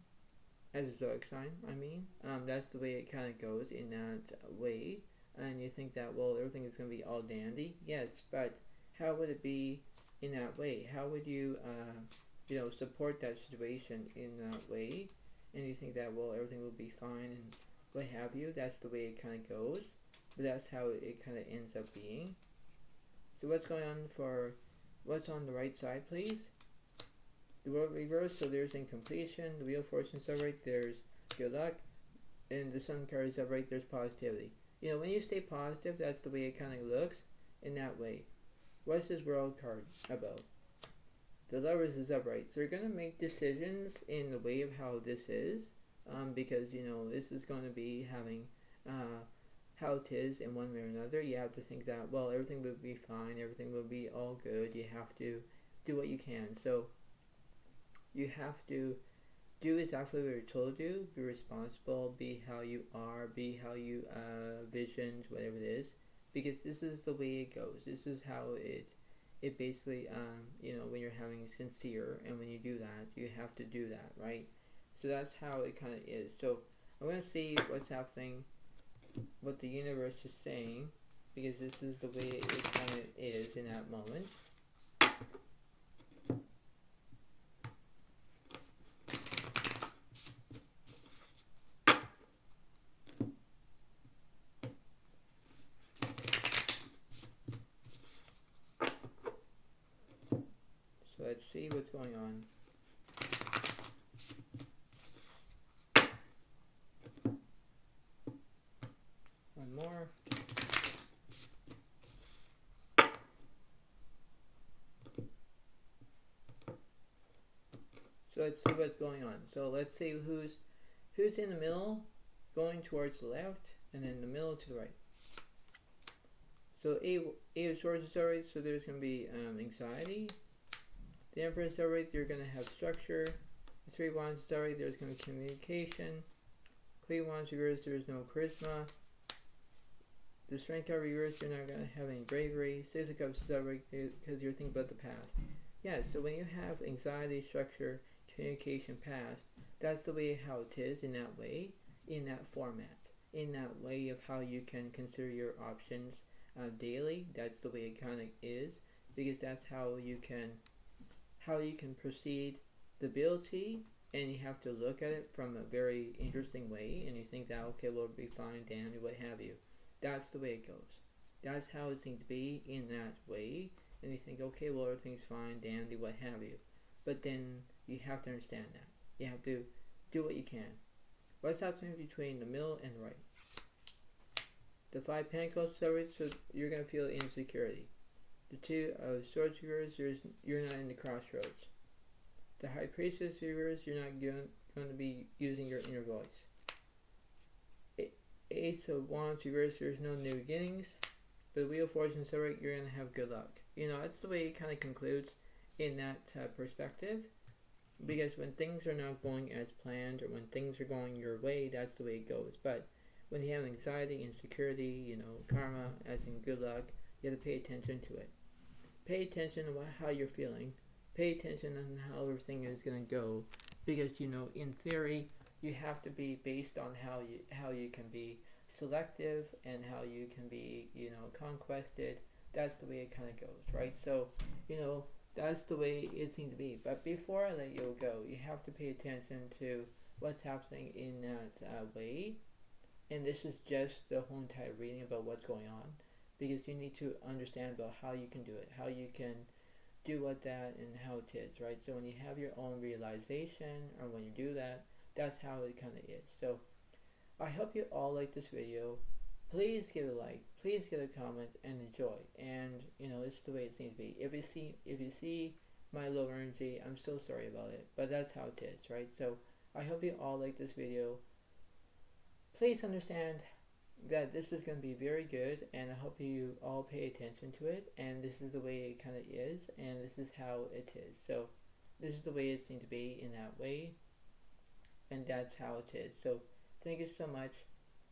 as a zodiac sign, I mean. That's the way it kind of goes in that way. And you think that, well, everything is going to be all dandy. Yes, but how would it be in that way? How would you, support that situation in that way? And you think that, well, everything will be fine and what have you. That's the way it kind of goes, but that's how it kind of ends up being. So what's going on for what's on the right side, please? The world reverse, so there's incompletion. The wheel of fortune's upright, there's good luck, and the sun card is upright, there's positivity. You know, when you stay positive, that's the way it kind of looks in that way. What's this world card about? The lovers is upright, so you're going to make decisions in the way of how this is, because, you know, this is going to be having how it is in one way or another. You have to think that, well, everything will be fine, everything will be all good. You have to do what you can. So you have to do exactly what you're told to do. Be responsible, be how you are, be how you visioned, whatever it is, because this is the way it goes. This is how it basically, you know, when you're having sincere, and when you do that, you have to do that, right? So that's how it kind of is. So I'm going to see what's happening, what the universe is saying, because this is the way it kind of is in that moment. So let's see what's going on. One more. So let's see what's going on. So let's see who's in the middle, going towards the left, and then the middle to the right. So Eight of Swords is alright, so there's going to be anxiety. The Emperor is alright, you're going to have structure. The Three of Wands is alright, there's going to be communication. Queen of Wands reversed, there's no charisma. The Strength card reversed, you're not going to have any bravery. Six of Cups is alright because you're thinking about the past. Yeah, so when you have anxiety, structure, communication, past, that's the way how it is in that way, in that format, in that way of how you can consider your options daily. That's the way it kind of is, because that's how you can proceed the ability, and you have to look at it from a very interesting way, and you think that, okay, well, it'll be fine, dandy, what have you. That's the way it goes. That's how it seems to be in that way, and you think, okay, well, everything's fine, dandy, what have you. But then you have to understand that. You have to do what you can. What's happening between the middle and the right? The Five of Pentacles, so you're going to feel insecurity. The Two of Swords reverse, you're not in the crossroads. The High Priestess reverse, you're not going to be using your inner voice. Ace of Wands reverse, there's no new beginnings. But the Wheel of Fortune, so you're going to have good luck. You know, that's the way it kind of concludes in that perspective. Because when things are not going as planned, or when things are going your way, that's the way it goes. But when you have anxiety, insecurity, you know, karma, as in good luck, you have to pay attention to it. Pay attention to how you're feeling. Pay attention on how everything is going to go. Because, you know, in theory, you have to be based on how you can be selective, and how you can be, you know, conquested. That's the way it kind of goes, right? So, you know, that's the way it seems to be. But before I let you go, you have to pay attention to what's happening in that way. And this is just the whole entire reading about what's going on, because you need to understand about how you can do it, how you can do what that, and how it is, right? So when you have your own realization, or when you do that, that's how it kind of is. So I hope you all like this video. Please give it a like, please give a comment, and enjoy. And, you know, it's the way it seems to be. If you see my low energy, I'm so sorry about it, but that's how it is, right? So I hope you all like this video. Please understand that this is going to be very good, and I hope you all pay attention to it, and this is the way it kind of is, and this is how it is. So this is the way it seems to be in that way, and that's how it is. So thank you so much.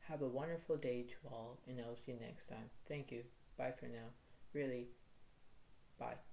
Have a wonderful day to all, and I'll see you next time. Thank you. Bye for now. Really, bye.